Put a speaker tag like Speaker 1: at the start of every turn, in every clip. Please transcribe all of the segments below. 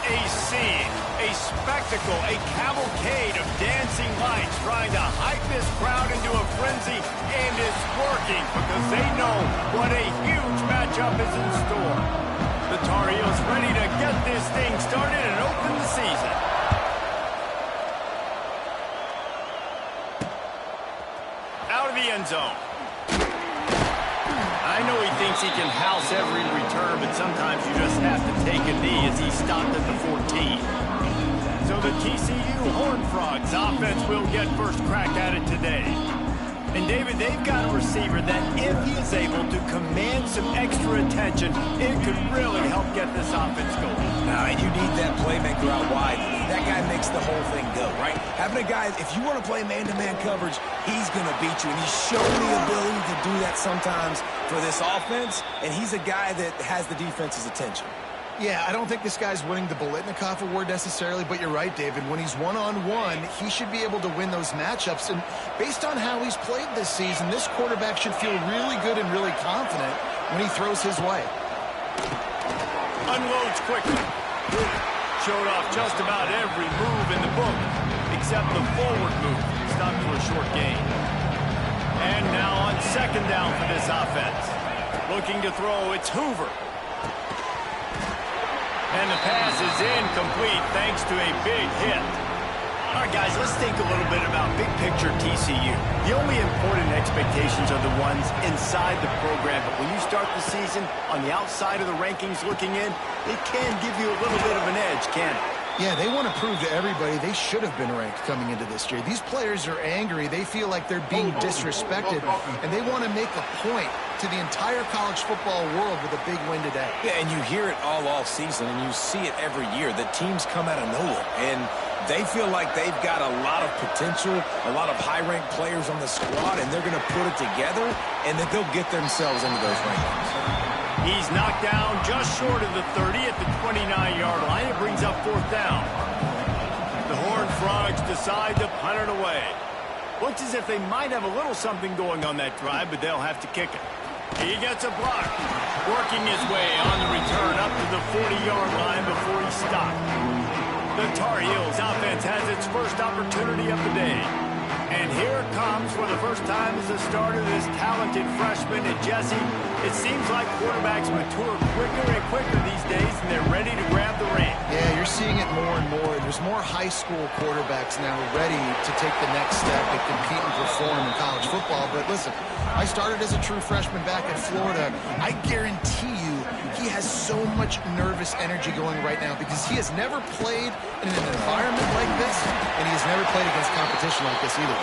Speaker 1: A scene, a spectacle, a cavalcade of dancing lights trying to hype this crowd into a frenzy, and it's working because they know what a huge matchup is in store. The Tar Heels ready to get this thing started and open the season. Out of the end zone. I know he thinks he can house every return, but sometimes you just have to take a knee as he stopped at the 14. So the TCU Horned Frogs offense will get first crack at it today. And David, they've got a receiver that if he is able to command some extra attention, it could really help get this offense going.
Speaker 2: Now, you need that playmaker out wide. That guy makes the whole thing go, right? Having a guy, if you want to play man-to-man coverage, he's going to beat you. And he's shown the ability to do that sometimes for this offense. And he's a guy that has the defense's attention.
Speaker 3: Yeah, I don't think this guy's winning the Biletnikoff Award necessarily, but you're right, David. When he's one-on-one, he should be able to win those matchups. And based on how he's played this season, this quarterback should feel really good and really confident when he throws his way.
Speaker 1: Unloads quickly. Showed off just about every move in the book, except the forward move. Stopped for a short gain. And now on second down for this offense. Looking to throw, it's Hoover. And the pass is incomplete thanks to a big hit. All right, guys, let's think a little bit about big picture TCU. The only important expectations are the ones inside the program. But when you start the season on the outside of the rankings looking in, it can give you a little bit of an edge, can't it?
Speaker 3: Yeah, they want to prove to everybody they should have been ranked coming into this year. These players are angry. They feel like they're being disrespected, and they want to make a point to the entire college football world with a big win today.
Speaker 2: Yeah, and you hear it all season, and you see it every year. The teams come out of nowhere, and they feel like they've got a lot of potential, a lot of high-ranked players on the squad, and they're going to put it together, and that they'll get themselves into those rankings.
Speaker 1: He's knocked down just short of the 30 at the 29-yard line. It brings up fourth down. The Horned Frogs decide to punt it away. Looks as if they might have a little something going on that drive, but they'll have to kick it. He gets a block. Working his way on the return up to the 40-yard line before he stopped. The Tar Heels offense has its first opportunity of the day. And here it comes for the first time as the starter, this talented freshman. And Jesse, it seems like quarterbacks mature quicker and quicker these days, and they're ready to grab the reins.
Speaker 3: Yeah, you're seeing it more and more. There's more high school quarterbacks now ready to take the next step and compete and perform in college football. But listen, I started as a true freshman back at Florida. I guarantee you he has so much nervous energy going right now because he has never played in an environment like this, and he has never played against competition like this either.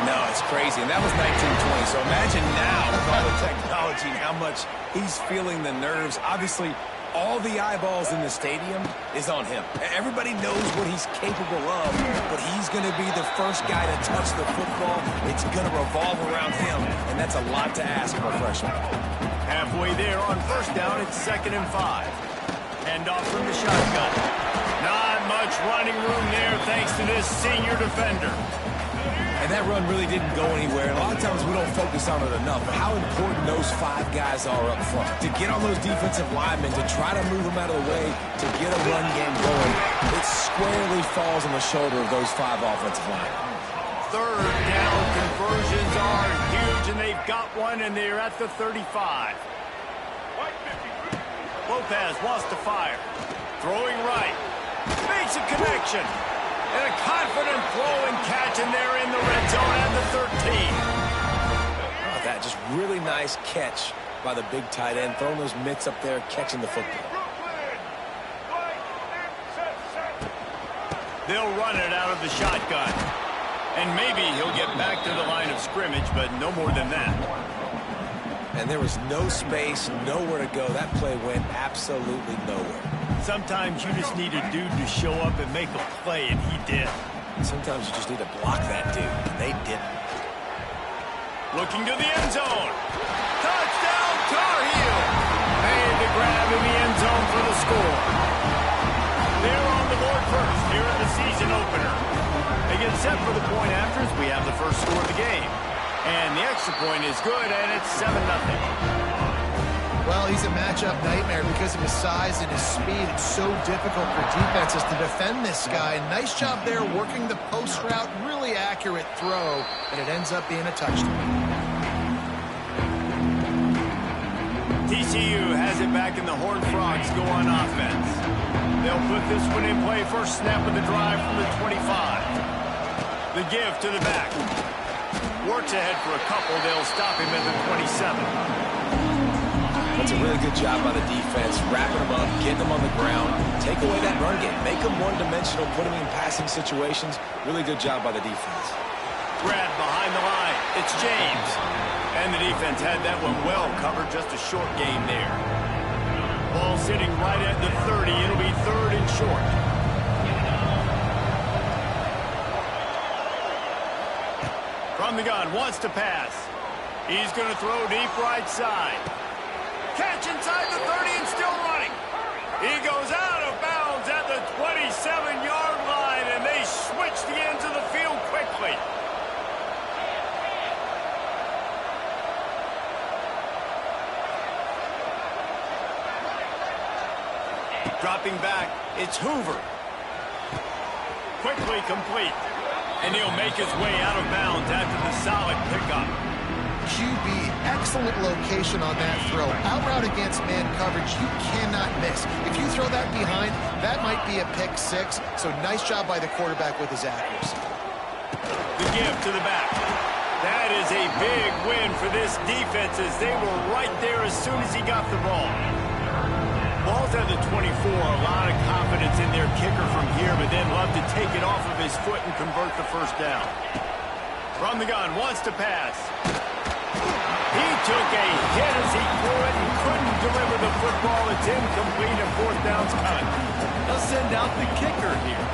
Speaker 2: No, it's crazy, and that was 1920. So imagine now with all the technology and how much he's feeling the nerves. Obviously, all the eyeballs in the stadium is on him. Everybody knows what he's capable of, but he's going to be the first guy to touch the football. It's going to revolve around him, and that's a lot to ask for a freshman.
Speaker 1: Halfway there on first down, it's 2nd and 5. Hand off from the shotgun. Not much running room there thanks to this senior defender.
Speaker 2: And that run really didn't go anywhere. A lot of times we don't focus on it enough, but how important those 5 guys are up front. To get on those defensive linemen, to try to move them out of the way, to get a run game going, it squarely falls on the shoulder of those 5 offensive linemen.
Speaker 1: Third down conversions are huge, and they've got one, and they're at the 35. Lopez wants to fire. Throwing right. Makes a connection. And a confident throw and catch, and they're in the red zone at the 13.
Speaker 2: Oh, that just really nice catch by the big tight end, throwing those mitts up there, catching the football.
Speaker 1: They'll run it out of the shotgun. And maybe he'll get back to the line of scrimmage, but no more than that.
Speaker 2: And there was no space, nowhere to go. That play went absolutely nowhere.
Speaker 1: Sometimes you just need a dude to show up and make a play, and he did.
Speaker 2: Sometimes you just need to block that dude, and they didn't.
Speaker 1: Looking to the end zone. Touchdown, Tar Heel! Made the grab in the end zone for the score. They're on the board first here in the season opener. They get set for the point after as we have the first score of the game. And the extra point is good, and it's 7-0.
Speaker 3: Well, he's a matchup nightmare because of his size and his speed. It's so difficult for defenses to defend this guy. Nice job there working the post route. Really accurate throw, and it ends up being a touchdown.
Speaker 1: TCU has it back, and the Horned Frogs go on offense. They'll put this one in play. First snap of the drive from the 25. The give to the back. Works ahead for a couple. They'll stop him at the 27.
Speaker 2: That's a really good job by the defense, wrapping them up, getting them on the ground, take away that run game, make them one-dimensional, put them in passing situations. Really good job by the defense.
Speaker 1: Grab behind the line. It's James. And the defense had that one well covered. Just a short game there. Ball sitting right at the 30. It'll be third and short. From the gun, wants to pass. He's going to throw deep right side. Catch inside the 30 and still running. He goes out of bounds at the 27-yard line, and they switch the ends of the field quickly. Dropping back, it's Hoover. Quickly complete. And he'll make his way out of bounds after the solid pickup.
Speaker 3: QB, excellent location on that throw. Out route against man coverage, you cannot miss. If you throw that behind, that might be a pick six. So nice job by the quarterback with his accuracy.
Speaker 1: The give to the back. That is a big win for this defense as they were right there as soon as he got the ball. Ball's at the 24. A lot of confidence in their kicker from here, but then love to take it off of his foot and convert the first down. From the gun, wants to pass. He took a hit as he threw it and couldn't deliver the football. It's incomplete and fourth down's coming. They'll send out the kicker here.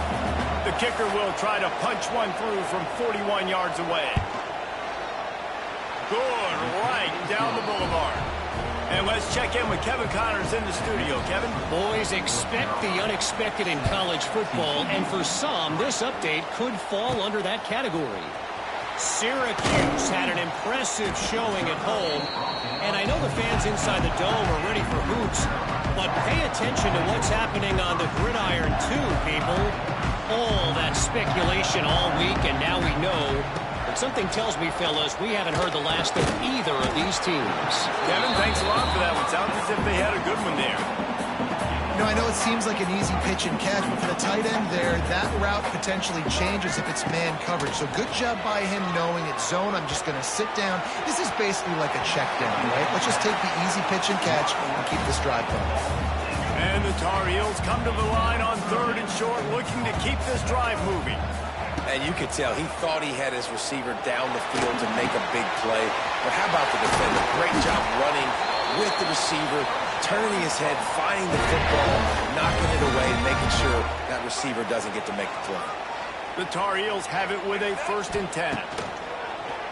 Speaker 1: The kicker will try to punch one through from 41 yards away. Good right down the boulevard. And let's check in with Kevin Connors in the studio. Kevin?
Speaker 4: Boys, expect the unexpected in college football, and for some, this update could fall under that category. Syracuse had an impressive showing at home, and I know the fans inside the dome are ready for hoops, but pay attention to what's happening on the gridiron too, people. All that speculation all week, and now we know. But something tells me, fellas, we haven't heard the last of either of these teams.
Speaker 1: Kevin, thanks a lot for that one. Sounds as if they had a good one there.
Speaker 3: You know, I know it seems like an easy pitch and catch, but for the tight end there, that route potentially changes if it's man coverage. So good job by him knowing it's zone. I'm just going to sit down. This is basically like a check down, right? Let's just take the easy pitch and catch and keep this drive going.
Speaker 1: And the Tar Heels come to the line on third and short, looking to keep this drive moving.
Speaker 2: And you could tell he thought he had his receiver down the field to make a big play. But how about the defender? Great job running with the receiver, turning his head, finding the football, knocking it away, making sure that receiver doesn't get to make the play.
Speaker 1: The Tar Heels have it with a 1st and 10.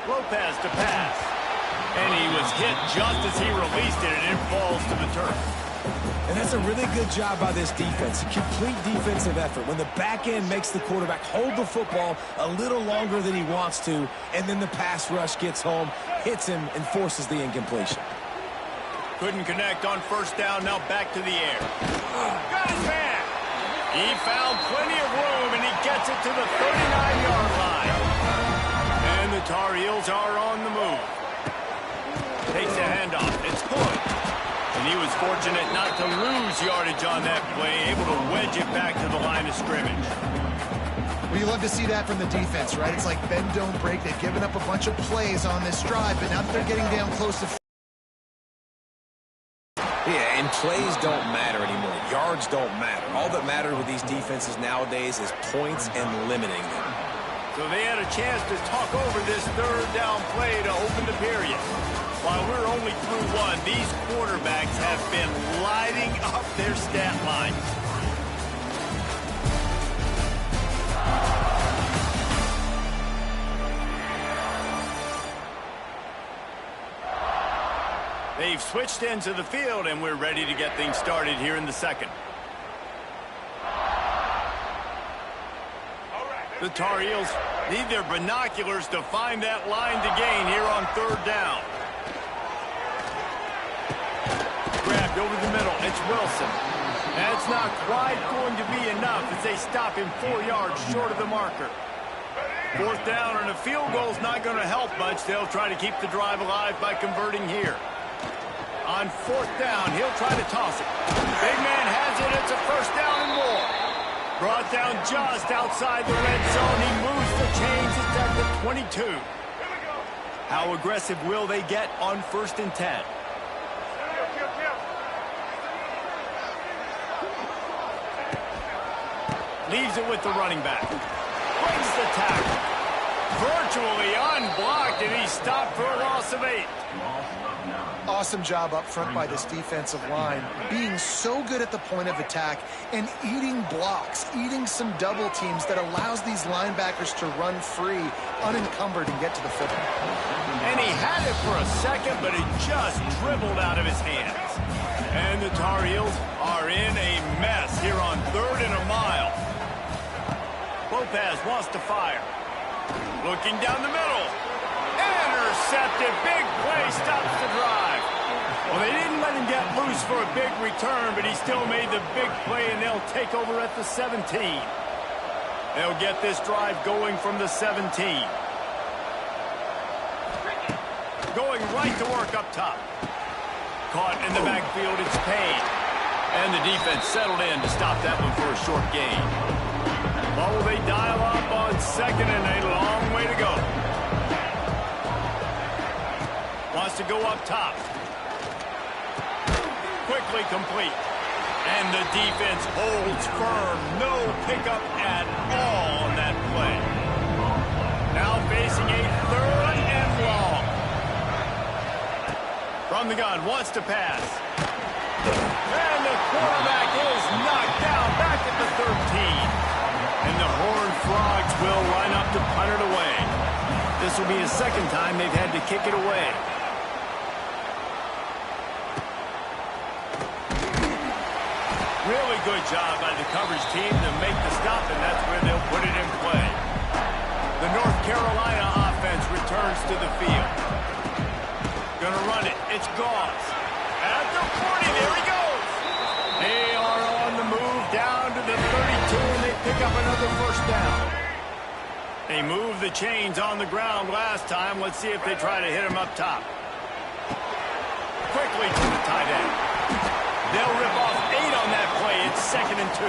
Speaker 1: Lopez to pass. And he was hit just as he released it, and it falls to the turf.
Speaker 2: And that's a really good job by this defense. A complete defensive effort. When the back end makes the quarterback hold the football a little longer than he wants to, and then the pass rush gets home, hits him, and forces the incompletion.
Speaker 1: Couldn't connect on first down. Now back to the air. Got his man. He found plenty of room, and he gets it to the 39-yard line. And the Tar Heels are on the move. Takes a handoff. It's Hood. And he was fortunate not to lose yardage on that play, able to wedge it back to the line of scrimmage.
Speaker 3: Well, you love to see that from the defense, right? It's like bend, don't break. They've given up a bunch of plays on this drive, but now that they're getting down close to...
Speaker 2: Yeah, and plays don't matter anymore. Yards don't matter. All that matters with these defenses nowadays is points and limiting them.
Speaker 1: So they had a chance to talk over this third down play to open the period. While we're only through one, these quarterbacks have been lighting up their stat line. They've switched into the field, and we're ready to get things started here in the second. The Tar Heels need their binoculars to find that line to gain here on third down. over the middle. It's Wilson. That's not quite going to be enough as they stop him 4 yards short of the marker. 4th down, and a field goal's not going to help much. They'll try to keep the drive alive by converting here. On 4th down, he'll try to toss it. Big man has it. It's a 1st down and more. Brought down just outside the red zone. He moves the chains. It's at the 22. How aggressive will they get on 1st and 10? Leaves it with the running back. Breaks the tackle. Virtually unblocked, and he's stopped for a loss of 8.
Speaker 3: Awesome job up front by this defensive line, being so good at the point of attack and eating blocks, eating some double teams that allows these linebackers to run free, unencumbered, and get to the football.
Speaker 1: And he had it for a second, but it just dribbled out of his hands. And the Tar Heels are in a mess here on 3rd and a mile. Lopez wants to fire. Looking down the middle. Intercepted. Big play stops the drive. Well, they didn't let him get loose for a big return, but he still made the big play, and they'll take over at the 17. They'll get this drive going from the 17. Going right to work up top. Caught in the backfield, it's Payne. And the defense settled in to stop that one for a short gain. Oh, they dial up on 2nd and a long way to go. Wants to go up top. Quickly complete. And the defense holds firm. No pickup at all on that play. Now facing a 3rd and long. From the gun, wants to pass. And the quarterback is knocked down back at the 13. And the Horned Frogs will line up to punt it away. This will be the 2nd time they've had to kick it away. Really good job by the coverage team to make the stop, and that's where they'll put it in play. The North Carolina offense returns to the field. Gonna run it. It's Goss. At the 40, there he goes. They are on the move down to the 32, and they pick up another 1st down. They moved the chains on the ground last time. Let's see if they try to hit him up top. Quickly to the tight end. They'll rip off 8 on that play. It's 2nd and 2.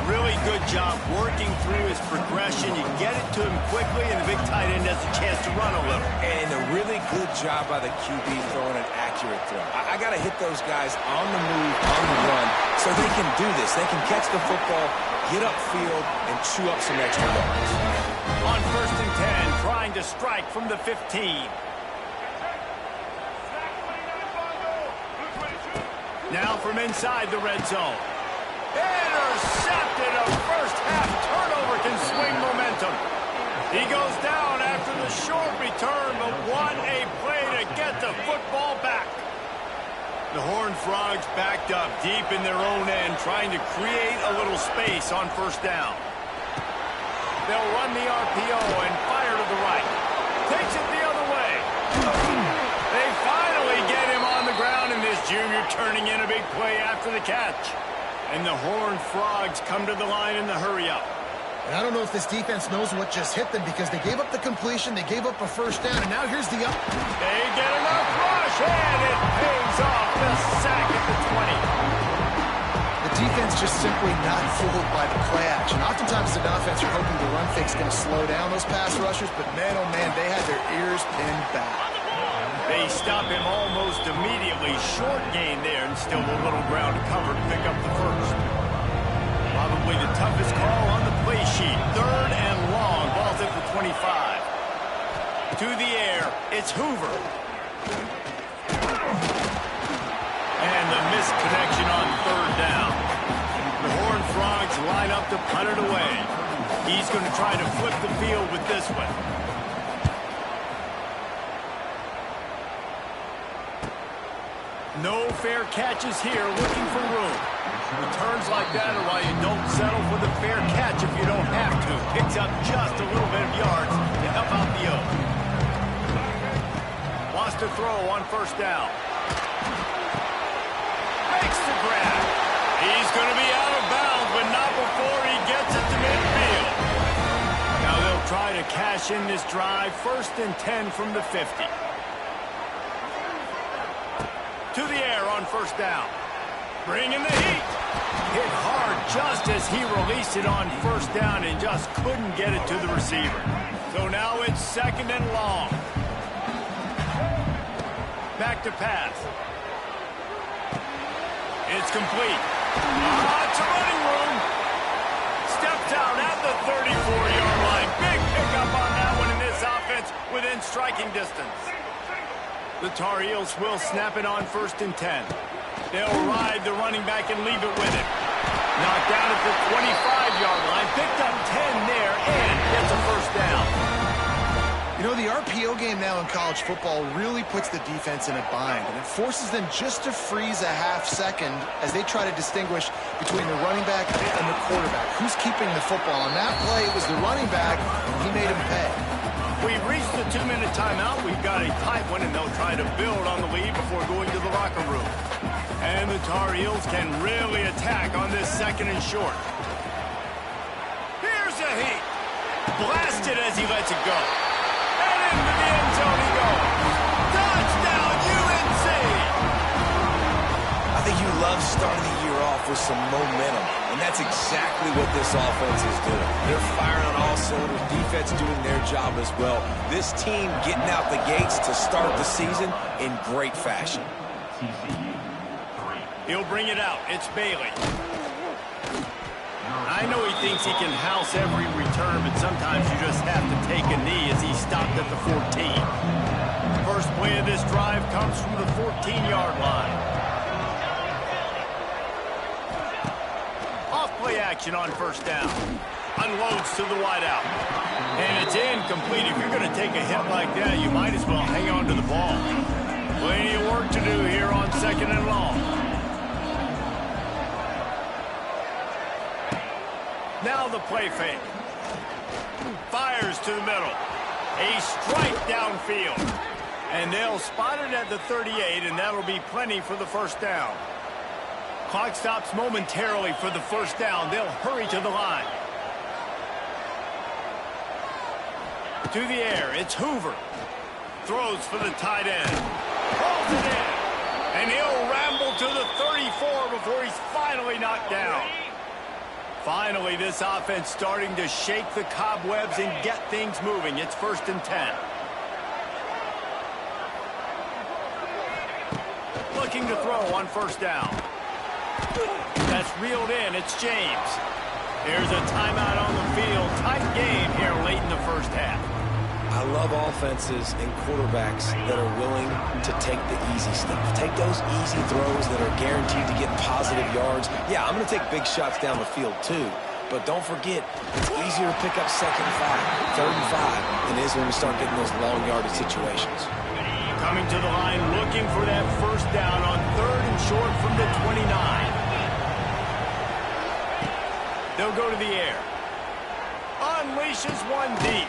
Speaker 1: Really good job working through his progression. You get it to him quickly, and the big tight end has a chance to run a little.
Speaker 2: And a really good job by the QB throwing an accurate throw. I got to hit those guys on the move, on the run, so they can do this. They can catch the football, get upfield, and chew up some extra yards.
Speaker 1: On 1st and 10, trying to strike from the 15. Now from inside the red zone. Intercepted. A 1st half turnover can swing momentum. He goes down after the short return, but what a play to get the football back. The Horned Frogs backed up deep in their own end, trying to create a little space on 1st down. They'll run the RPO and fire to the right. Takes it the other way. They finally get him on the ground, and this junior turning in a big play after the catch. And the Horned Frogs come to the line in the hurry-up.
Speaker 3: And I don't know if this defense knows what just hit them because they gave up the completion, they gave up a 1st down, and now here's the up.
Speaker 1: They get enough rush, and it pays off. The sack at the 20.
Speaker 3: The defense just simply not fooled by the play action. Oftentimes as an offense, you're hoping the run fake's going to slow down those pass rushers, but man, oh man, they had their ears pinned back.
Speaker 1: They stop him almost immediately. Short gain there, and still a little ground to cover to pick up the 1st. Probably the toughest call on the play sheet. 3rd and long. Ball's at the 25. To the air. It's Hoover. And the missed connection on 3rd down. The Horned Frogs line up to punt it away. He's going to try to flip the field with this one. No fair catches here, looking for room. Returns like that are why you don't settle for the fair catch if you don't have to. Picks up just a little bit of yards to help out the O. Wants to throw on 1st down. makes the grab. He's going to be out of bounds, but not before he gets it to midfield. Now they'll try to cash in this drive. 1st and 10 from the 50. To the air on 1st down. Bringing the heat. Hit hard just as he released it on 1st down and just couldn't get it to the receiver. So now it's 2nd and long. Back to pass. It's complete. It's a running room. Steps out at the 34-yard line. Big pickup on that one in this offense within striking distance. The Tar Heels will snap it on 1st and 10. They'll ride the running back and leave it with him. Knocked down at the 25-yard line. Picked up 10 there and gets a 1st down.
Speaker 3: You know, the RPO game now in college football really puts the defense in a bind, and it forces them just to freeze a half second as they try to distinguish between the running back and the quarterback. Who's keeping the football? On that play, it was the running back, and he made him pay.
Speaker 1: We've reached the 2-minute timeout. We've got a tight one, and they'll try to build on the lead before going to the locker room. And the Tar Heels can really attack on this 2nd and short. Here's a heat. Blasted as he lets it go. And into the end zone he goes. Touchdown, UNC!
Speaker 2: I think you love starting the year off with some momentum, and that's exactly what this offense is doing. They're firing on all cylinders, defense doing their job as well. This team getting out the gates to start the season in great fashion.
Speaker 1: He'll bring it out. It's Bailey. I know he thinks he can house every return, but sometimes you just have to take a knee as he stopped at the 14. First play of this drive comes from the 14-yard line. Off-play action on 1st down. Unloads to the wideout. And it's incomplete. If you're going to take a hit like that, you might as well hang on to the ball. Plenty of work to do here on 2nd and long. Now the play fake. Fires to the middle. A strike downfield. And they'll spot it at the 38, and that'll be plenty for the 1st down. Clock stops momentarily for the 1st down. They'll hurry to the line. To the air, it's Hoover. Throws for the tight end. Pulls it in. And he'll ramble to the 34 before he's finally knocked down. Finally, this offense starting to shake the cobwebs and get things moving. It's 1st and 10. Looking to throw on 1st down. That's reeled in. It's James. There's a timeout on the field. Tight game here late in the 1st half.
Speaker 2: I love offenses and quarterbacks that are willing to take the easy stuff. Take those easy throws that are guaranteed to get positive yards. Yeah, I'm going to take big shots down the field too. But don't forget, it's easier to pick up 2nd and 5, 3rd and 5 than it is when we start getting those long yardage situations.
Speaker 1: Coming to the line, looking for that 1st down on 3rd and short from the 29. They'll go to the air. Unleashes one deep.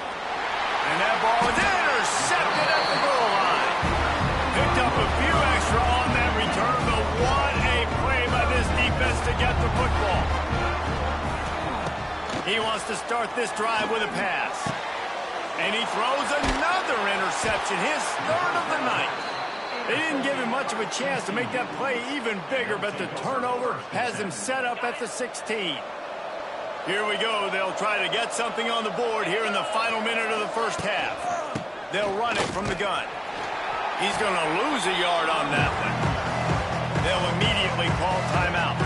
Speaker 1: And that ball is intercepted at the goal line. Picked up a few extra on that return, but what a play by this defense to get the football. He wants to start this drive with a pass. And he throws another interception, his 3rd of the night. They didn't give him much of a chance to make that play even bigger, but the turnover has him set up at the 16. Here we go. They'll try to get something on the board here in the final minute of the 1st half. They'll run it from the gun. He's going to lose a yard on that one. They'll immediately call timeout.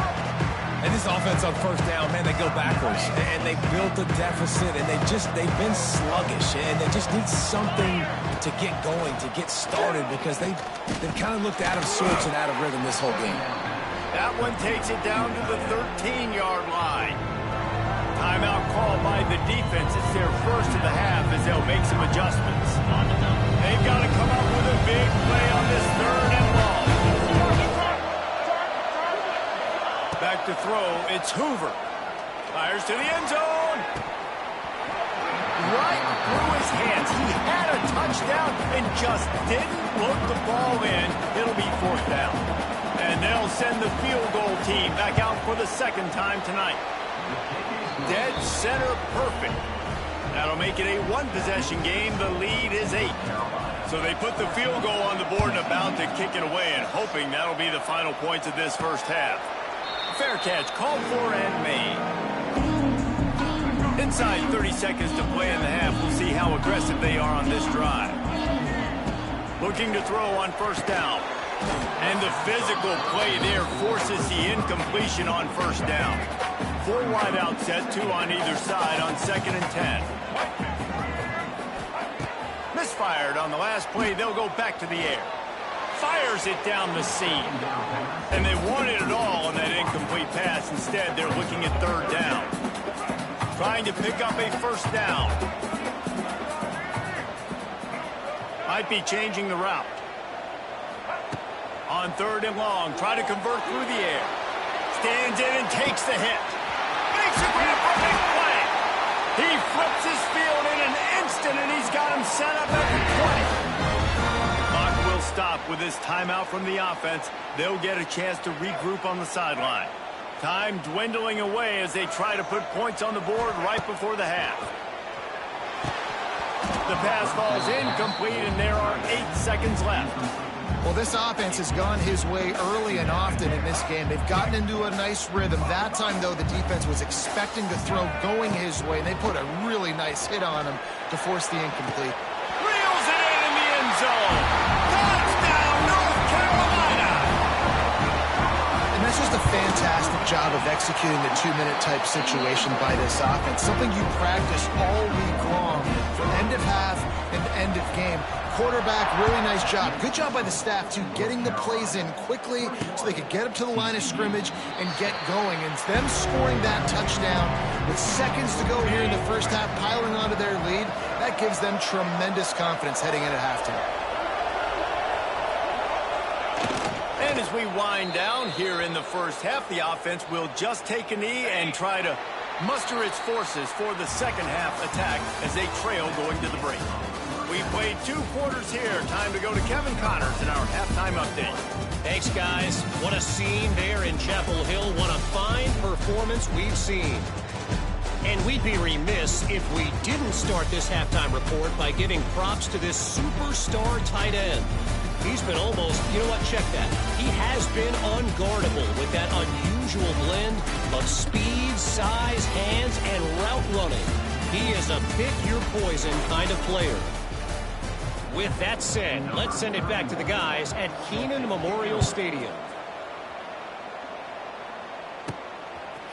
Speaker 2: And this offense on 1st down, man, they go backwards. And they built a deficit, and they've been sluggish. And they just need something to get going, to get started, because they've kind of looked out of sorts and out of rhythm this whole game.
Speaker 1: That one takes it down to the 13-yard line. Timeout called by the defense. It's their 1st of the half as they'll make some adjustments. They've got to come up with a big play on this 3rd and long. Back to throw. It's Hoover. Fires to the end zone. Right through his hands. He had a touchdown and just didn't look the ball in. It'll be 4th down. And they'll will send the field goal team back out for the second time tonight. Dead center perfect. That'll make it a one-possession game. The lead is 8. So they put the field goal on the board and about to kick it away, and hoping that'll be the final points of this first half. Fair catch called for and made. Inside 30 seconds to play in the half. We'll see how aggressive they are on this drive. Looking to throw on first down. And the physical play there forces the incompletion on first down. 4 wide out set, 2 on either side on 2nd and 10. Misfired on the last play. They'll go back to the air. Fires it down the seam. And they wanted it all on that incomplete pass. Instead, they're looking at 3rd down. Trying to pick up a first down. Might be changing the route. On 3rd and long, try to convert through the air. Stands in and takes the hit. Makes a grab for a big play. He flips his field in an instant, and he's got him set up at the 20. Clock will stop with this timeout from the offense. They'll get a chance to regroup on the sideline. Time dwindling away as they try to put points on the board right before the half. The pass falls incomplete, and there are 8 seconds left.
Speaker 3: Well, this offense has gone his way early and often in this game. They've gotten into a nice rhythm. That time, though, the defense was expecting to throw going his way, and they put a really nice hit on him to force the incomplete.
Speaker 1: Reels it in the end zone. Touchdown, North Carolina!
Speaker 3: And that's just a fantastic job of executing the 2-minute type situation by this offense. Something you practice all week long from end of half and end of game. Quarterback, really nice job. Good job by the staff, too, getting the plays in quickly so they could get up to the line of scrimmage and get going. And them scoring that touchdown with seconds to go here in the first half, piling onto their lead, that gives them tremendous confidence heading into halftime.
Speaker 1: And as we wind down here in the first half, the offense will just take a knee and try to muster its forces for the second half attack as they trail going to the break. We played 2 quarters here. Time to go to Kevin Connors in our halftime update.
Speaker 4: Thanks, guys. What a scene there in Chapel Hill. What a fine performance we've seen. And we'd be remiss if we didn't start this halftime report by giving props to this superstar tight end. He's been almost, you know what, check that. He has been unguardable with that unusual blend of speed, size, hands, and route running. He is a pick-your-poison kind of player. With that said, let's send it back to the guys at Kenan Memorial Stadium.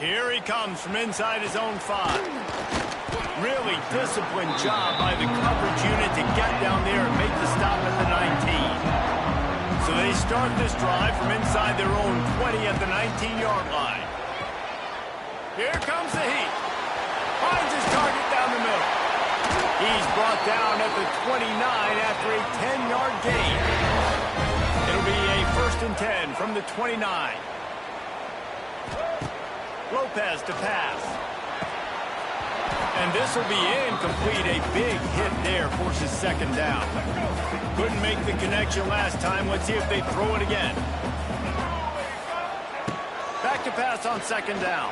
Speaker 1: Here he comes from inside his own 5. Really disciplined job by the coverage unit to get down there and make the stop at the 19. So they start this drive from inside their own 20 at the 19-yard line. Here comes the heat. Finds his target down the middle. He's brought down at the 29 after a 10-yard gain. It'll be a 1st and 10 from the 29. Lopez to pass. And this will be incomplete. A big hit there forces 2nd down. Couldn't make the connection last time. Let's see if they throw it again. Back to pass on 2nd down.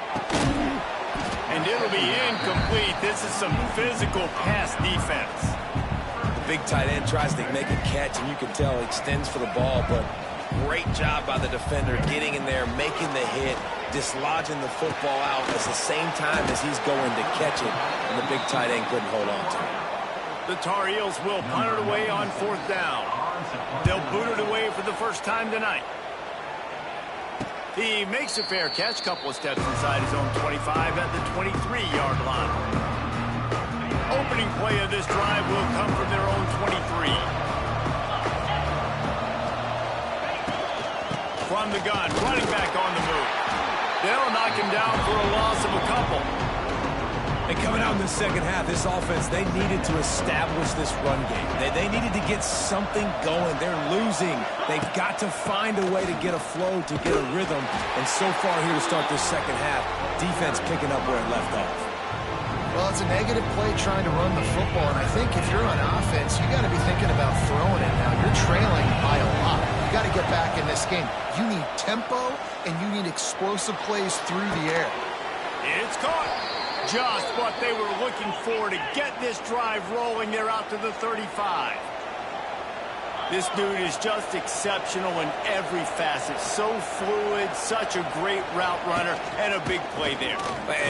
Speaker 1: And it'll be incomplete. This is some physical pass defense.
Speaker 2: The big tight end tries to make a catch, and you can tell he extends for the ball, but great job by the defender getting in there, making the hit, dislodging the football out at the same time as he's going to catch it, and the big tight end couldn't hold on to it.
Speaker 1: The Tar Heels will punt it away on 4th down. They'll boot it away for the first time tonight. He makes a fair catch, couple of steps inside his own 25 at the 23-yard line. Opening play of this drive will come from their own 23. From the gun, running back on the move. They'll knock him down for a loss of a couple.
Speaker 2: And coming out in the second half, this offense, they needed to establish this run game. They needed to get something going. They're losing. They've got to find a way to get a flow, to get a rhythm. And so far here to start this second half, defense picking up where it left off.
Speaker 3: Well, it's a negative play trying to run the football, and I think if you're on offense, you got to be thinking about throwing it now. You're trailing by a lot. got to get back in this game. You need tempo, and you need explosive plays through the air.
Speaker 1: It's caught. Just what they were looking for to get this drive rolling. They're out to the 35. This dude is just exceptional in every facet. So fluid, such a great route runner, and a big play there.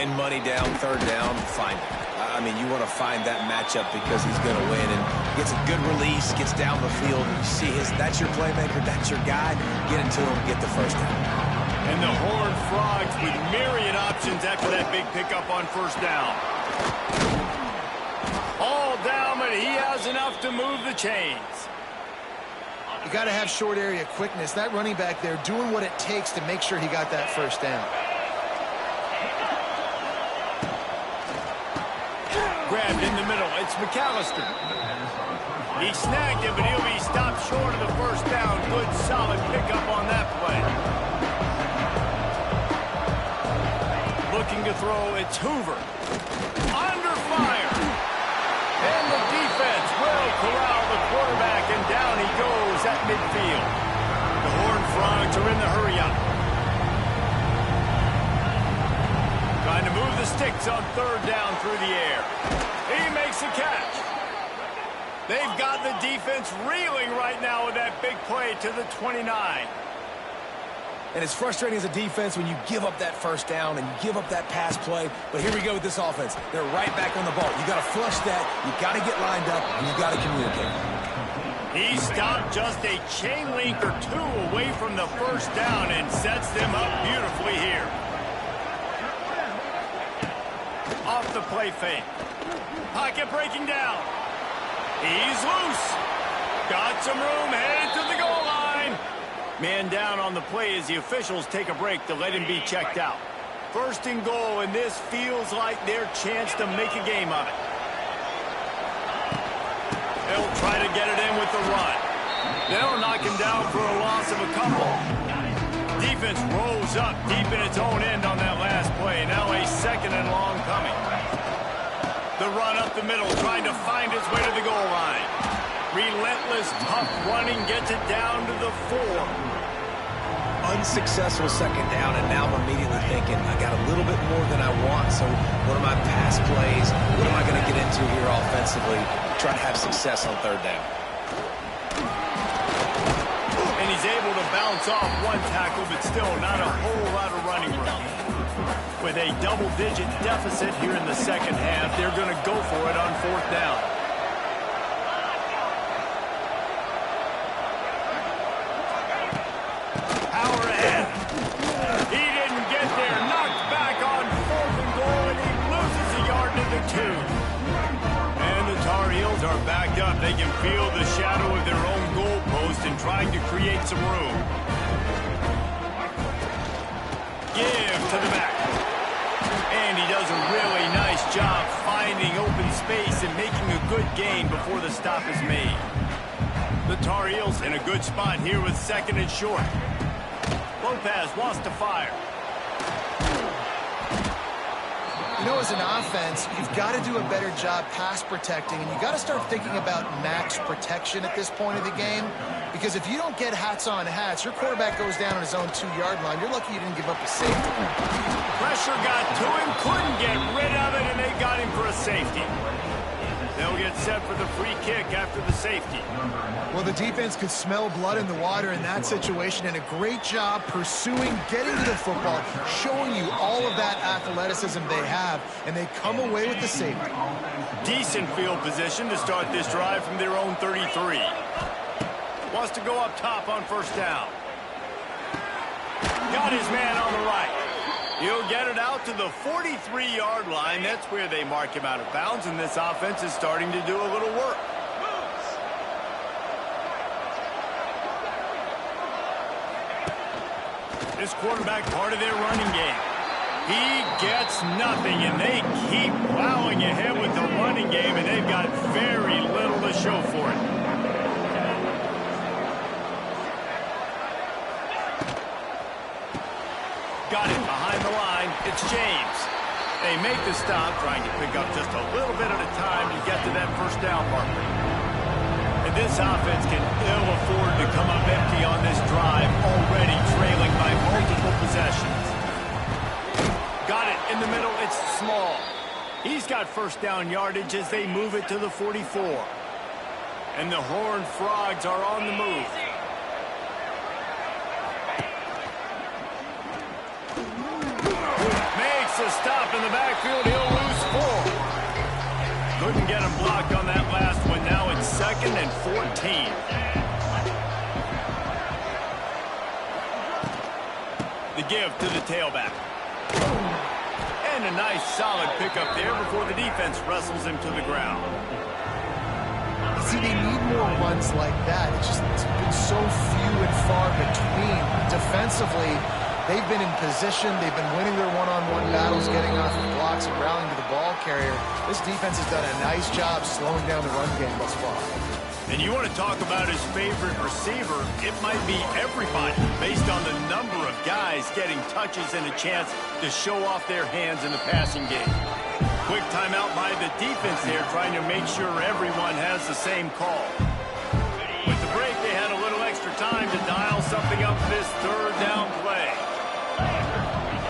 Speaker 2: And money down, third down, find him. I mean, you want to find that matchup because he's going to win. And gets a good release, gets down the field. And you see that's your playmaker, that's your guy. Get it to him, get the first down.
Speaker 1: And the Horned Frogs with myriad options after that big pickup on first down. All down, but he has enough to move the chains.
Speaker 3: You got to have short area quickness. That running back there doing what it takes to make sure he got that first down.
Speaker 1: Grabbed in the middle. It's McAllister. He snagged it, but he'll be stopped short of the first down. Good, solid pickup on that play. Looking to throw, it's Hoover. Under fire. And the defense will corral the quarterback, and down he goes at midfield. The Horned Frogs are in the hurry-up. Trying to move the sticks on third down through the air. He makes the catch. They've got the defense reeling right now with that big play to the 29.
Speaker 2: And it's frustrating as a defense when you give up that first down and you give up that pass play. But here we go with this offense. They're right back on the ball. You got to flush that. You got to get lined up, and you got to communicate.
Speaker 1: He stopped just a chain link or two away from the first down and sets them up beautifully here. Off the play fake. Pocket breaking down. He's loose. Got some room, headed to the goal line. Man down on the play as the officials take a break to let him be checked out. First and goal, and this feels like their chance to make a game of it. They'll try to get it in with the run. They'll knock him down for a loss of a couple. Defense rolls up deep in its own end on that last play. Now a second and long coming. The run up the middle, trying to find its way to the goal line. Relentless, tough running gets it down to the 4.
Speaker 2: Unsuccessful second down, and now I'm immediately thinking, I got a little bit more than I want, so what are my pass plays? What am I going to get into here offensively? Try to have success on third down.
Speaker 1: And he's able to bounce off one tackle, but still not a whole lot of running room. With a double-digit deficit here in the second half, they're going to go for it on fourth down. Power ahead. He didn't get there. Knocked back on fourth and goal, and he loses a yard to the 2. And the Tar Heels are backed up. They can feel the shadow of their own goalpost and trying to create some room. Give to the back. And he does a really nice job finding open space and making a good gain before the stop is made. The Tar Heels in a good spot here with second and short. Lopez wants to fire.
Speaker 3: You know, as an offense, you've got to do a better job pass protecting, and you got to start thinking about max protection at this point of the game. Because if you don't get hats on hats, your quarterback goes down on his own 2-yard line. You're lucky you didn't give up a safety.
Speaker 1: Pressure got to him, couldn't get rid of it, and they got him for a safety. They'll get set for the free kick after the safety.
Speaker 3: Well, the defense could smell blood in the water in that situation, and a great job pursuing, getting to the football, showing you all of that athleticism they have, and they come away with the safety.
Speaker 1: Decent field position to start this drive from their own 33. Wants to go up top on first down. Got his man on the right. He'll get it out to the 43-yard line. That's where they mark him out of bounds, and this offense is starting to do a little work. This quarterback part of their running game. He gets nothing, and they keep plowing ahead with the running game, and they've got very little to show for it. Got it behind the line. It's James. They make the stop, trying to pick up just a little bit at a time to get to that first down marker. And This offense can ill afford to come up empty on this drive, already trailing by multiple possessions. Got it in the middle. It's small. He's got first down yardage as they move it to the 44. And the Horned Frogs are on the move. Makes a stop in the backfield. He'll lose 4. Couldn't get him blocked on that last one. Now it's 2nd and 14. The give to the tailback. And a nice solid pickup there before the defense wrestles him to the ground.
Speaker 3: See, they need more runs like that. It's been so few and far between. Defensively, they've been in position. They've been winning their one-on-one battles, getting off of blocks and rallying to the ball carrier. This defense has done a nice job slowing down the run game thus far.
Speaker 1: And you want to talk about his favorite receiver, it might be everybody based on the number of guys getting touches and a chance to show off their hands in the passing game. Quick timeout by the defense there, trying to make sure everyone has the same call. With the break, they had a little extra time to dial something up for this 3rd down play.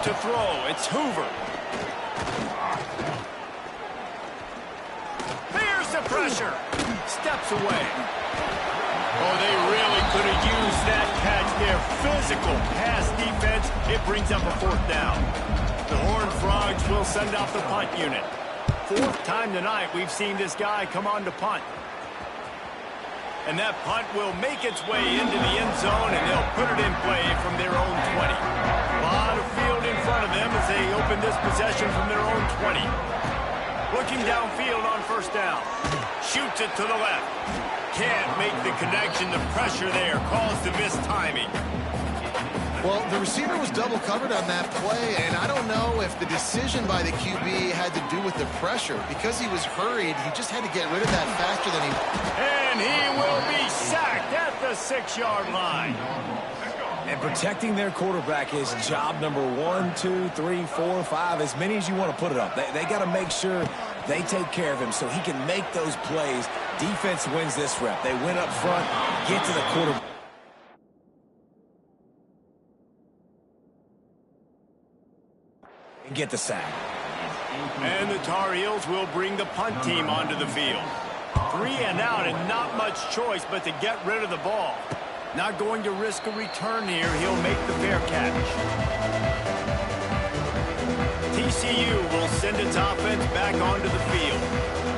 Speaker 1: To throw, it's Hoover. There's the pressure. Steps away. Oh, they really could have used that catch there. Physical pass defense. It brings up a 4th down. The Horned Frogs will send off the punt unit. 4th time tonight we've seen this guy come on to punt. And that punt will make its way into the end zone, and they'll put it in play from their own 20. A lot of field in front of them as they open this possession from their own 20. Looking downfield on 1st down. Shoots it to the left. Can't make the connection. The pressure there caused the missed timing.
Speaker 3: Well, the receiver was double covered on that play, and I don't know if the decision by the QB had to do with the pressure. Because he was hurried, he just had to get rid of that faster than he...
Speaker 1: And he will be sacked at the 6-yard line.
Speaker 2: And protecting their quarterback is job number 1, 2, 3, 4, 5, as many as you want to put it up. They got to make sure they take care of him so he can make those plays. Defense wins this rep. They win up front, get to the quarterback. And get the sack.
Speaker 1: And the Tar Heels will bring the punt team onto the field. 3 and out and not much choice but to get rid of the ball. Not going to risk a return here. He'll make the fair catch. TCU will send its offense back onto the field.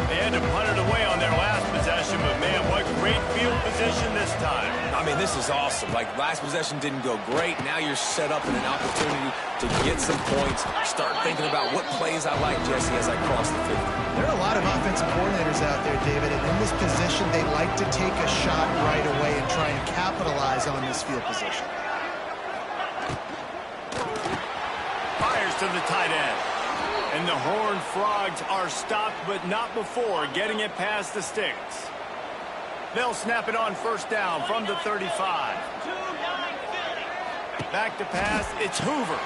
Speaker 1: They had to punt it away on their last possession, but man, what great field position this time.
Speaker 2: I mean, this is awesome. Like, last possession didn't go great. Now you're set up in an opportunity to get some points. Start thinking about what plays I like, Jesse, as I cross the 50.
Speaker 3: There are a lot of offensive coordinators out there, David, and in this position, they like to take a shot right away and try and capitalize on this field position.
Speaker 1: Fires to the tight end. And the Horned Frogs are stopped, but not before getting it past the sticks. They'll snap it on 1st down from the 35. Back to pass, it's Hoover.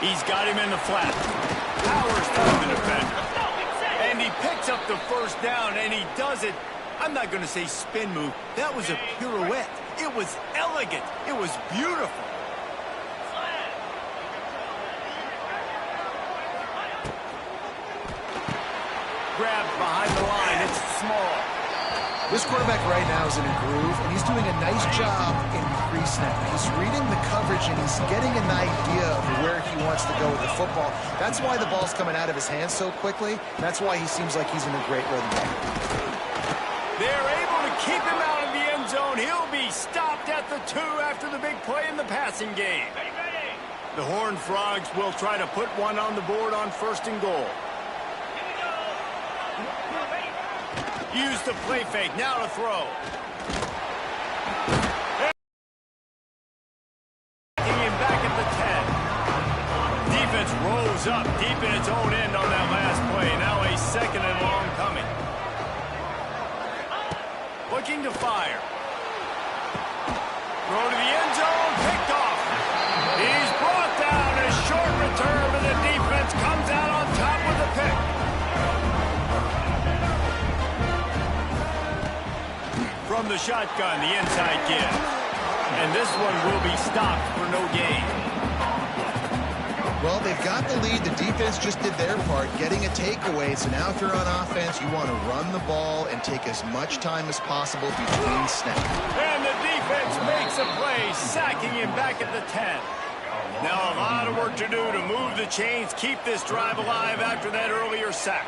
Speaker 1: He's got him in the flat. Powers through the defender. And he picks up the 1st down, and he does it. I'm not going to say spin move. That was a pirouette. It was elegant. It was beautiful. Grabbed behind the line. It's small.
Speaker 3: This quarterback right now is in a groove, and he's doing a nice job in pre-snap. He's reading the coverage, and he's getting an idea of where he wants to go with the football. That's why the ball's coming out of his hands so quickly. That's why he seems like he's in a great rhythm.
Speaker 1: They're able to keep him out of the end zone. He'll be stopped at the 2 after the big play in the passing game. The Horned Frogs will try to put one on the board on 1st and goal. Use the play fake. Now to throw. Taking him back at the 10. Defense rose up deep in its own end on that last play. Now a 2nd and long coming. Looking to fire. Throw to the end zone. Picked off. He's brought down. A short return, and the defense comes out on top with the pick. From from the shotgun, the inside give. And this one will be stopped for no gain.
Speaker 3: Well, they've got the lead. The defense just did their part, getting a takeaway. So now if you're on offense, you want to run the ball and take as much time as possible between snaps.
Speaker 1: And the defense makes a play, sacking him back at the 10. Now a lot of work to do to move the chains, keep this drive alive after that earlier sack.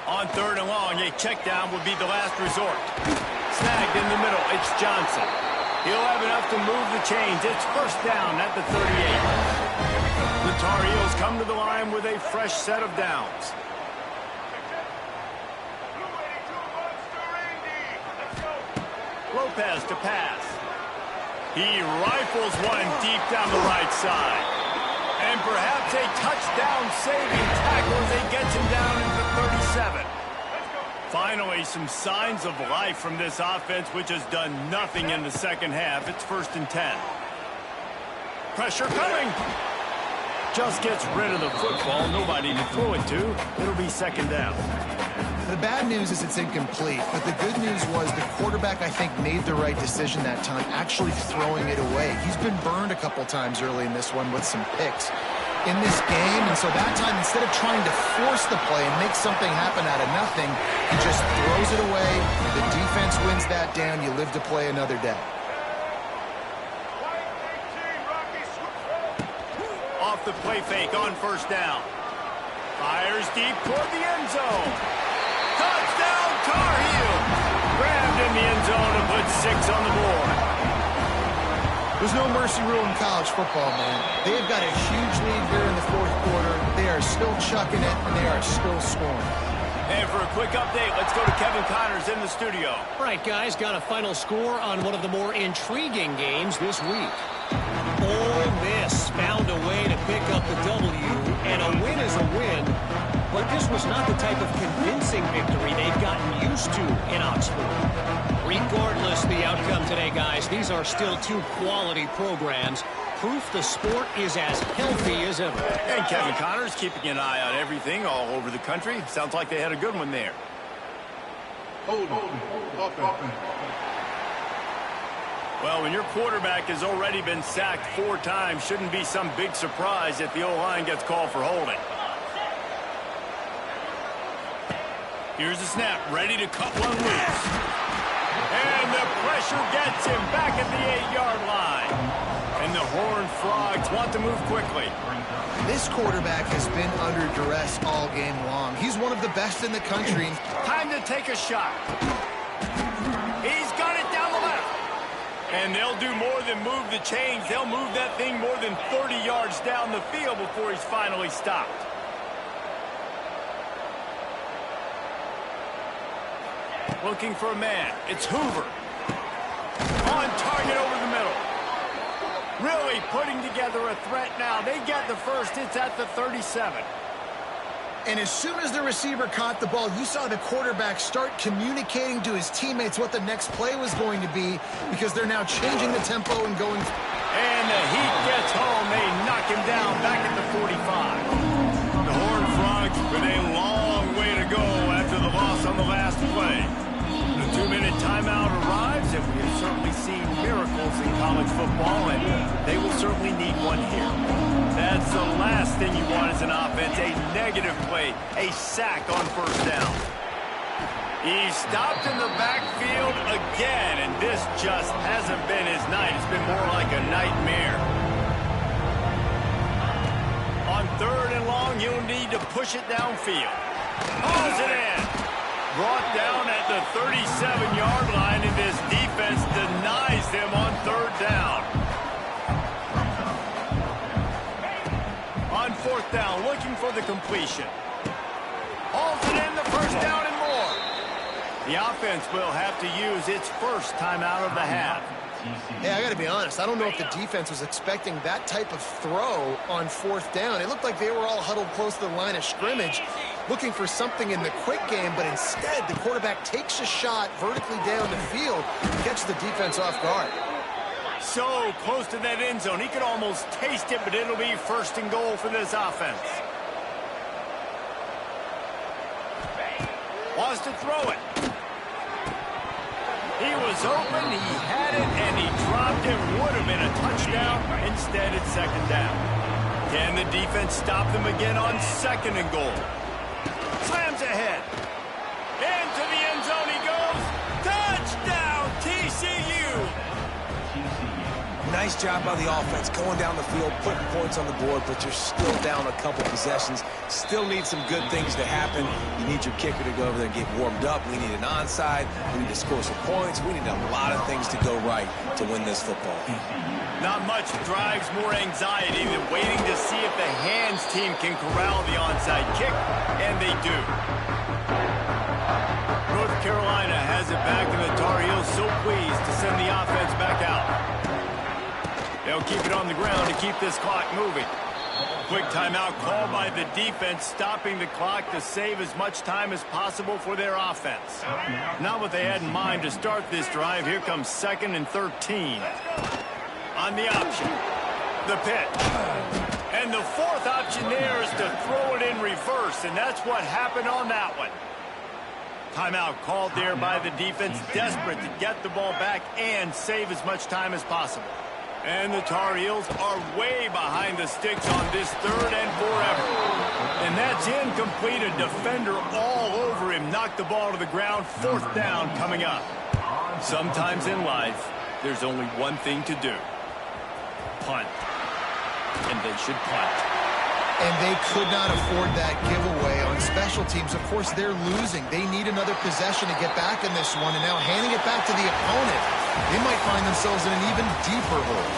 Speaker 1: On 3rd and long, a check down would be the last resort. Snagged in the middle, it's Johnson. He'll have enough to move the chains. It's 1st down at the 38. The Tar Heels come to the line with a fresh set of downs. Lopez to pass. He rifles one deep down the right side. And perhaps a touchdown-saving tackle as he gets him down into 37. Finally, some signs of life from this offense, which has done nothing in the second half. It's 1st and 10. Pressure coming. Just gets rid of the football. Nobody to throw it to. It'll be 2nd down.
Speaker 3: The bad news is it's incomplete, but the good news was the quarterback, I think, made the right decision that time, actually throwing it away. He's been burned a couple times early in this one with some picks in this game, and so that time, instead of trying to force the play and make something happen out of nothing, he just throws it away. The defense wins that down. You live to play another day.
Speaker 1: Off the play fake on 1st down. Fires deep toward the end zone. Touchdown, Tar Heels! Grabbed in the end zone and put 6 on the board.
Speaker 3: There's no mercy rule in college football, man. They've got a huge lead here in the 4th quarter. They are still chucking it, and they are still scoring.
Speaker 1: And for a quick update, let's go to Kevin Connors in the studio.
Speaker 4: All right, guys, got a final score on one of the more intriguing games this week. Ole Miss found a way to pick up the W, and a win is a win. But this was not the type of convincing victory they've gotten used to in Oxford. Regardless the outcome today, guys, these are still 2 quality programs. Proof the sport is as healthy as ever.
Speaker 1: And Kevin Connors keeping an eye on everything all over the country. Sounds like they had a good one there. Well, when your quarterback has already been sacked 4 times, shouldn't be some big surprise if the O-line gets called for holding. Here's the snap, ready to cut one loose. And the pressure gets him back at the 8-yard line. And the Horned Frogs want to move quickly.
Speaker 3: This quarterback has been under duress all game long. He's one of the best in the country.
Speaker 1: Time to take a shot. He's got it down the left. And they'll do more than move the chains. They'll move that thing more than 30 yards down the field before he's finally stopped. Looking for a man. It's Hoover. On target over the middle. Really putting together a threat now. They get the first. It's at the 37.
Speaker 3: And as soon as the receiver caught the ball, you saw the quarterback start communicating to his teammates what the next play was going to be, because they're now changing the tempo and going.
Speaker 1: And the Heat gets home. They knock him down back at the 45. The Horned Frogs with a long way to go after the loss on the last play. The 2-minute timeout arrives, and we have certainly seen miracles in college football, and they will certainly need one here. That's the last thing you want as an offense, a negative play, a sack on 1st down. He's stopped in the backfield again, and this just hasn't been his night. It's been more like a nightmare. On 3rd and long, you'll need to push it downfield. Pulls it in. Brought down at the 37-yard line, and this defense denies them on 3rd down. On 4th down, looking for the completion. Hauls it in, the 1st down and more. The offense will have to use its first timeout of the half.
Speaker 3: Hey, I got to be honest. I don't know if the defense was expecting that type of throw on 4th down. It looked like they were all huddled close to the line of scrimmage, looking for something in the quick game, but instead the quarterback takes a shot vertically down the field and catches the defense off guard.
Speaker 1: So close to that end zone. He could almost taste it, but it'll be 1st and goal for this offense. has to throw it. He was open, he had it, and he dropped it. Would have been a touchdown. Instead, it's second down. Can the defense stop them again on second and goal? Slams ahead. Into the end zone he goes. Touchdown, TCU.
Speaker 2: Nice job by the offense going down the field, putting points on the board, but you're still down a couple possessions. Still need some good things to happen. You need your kicker to go over there and get warmed up. We need an onside. We need to score some points. We need a lot of things to go right to win this football game.
Speaker 1: Not much drives more anxiety than waiting to see if the hands team can corral the onside kick, and they do. North Carolina has it back, and the Tar Heels so pleased to send the offense back out. They'll keep it on the ground to keep this clock moving. Quick timeout called by the defense, stopping the clock to save as much time as possible for their offense. Not what they had in mind to start this drive. Here comes 2nd and 13. On the option, the pitch. And the fourth option there is to throw it in reverse, and that's what happened on that one. Timeout called there by the defense, desperate to get the ball back and save as much time as possible. And the Tar Heels are way behind the sticks on this 3rd and forever. And that's incomplete. A defender all over him. Knocked the ball to the ground. 4th down coming up. Sometimes in life, there's only one thing to do. Punt. And they should punt.
Speaker 3: And they could not afford that giveaway on special teams. Of course, they're losing. They need another possession to get back in this one. And now handing it back to the opponent, they might find themselves in an even deeper hole.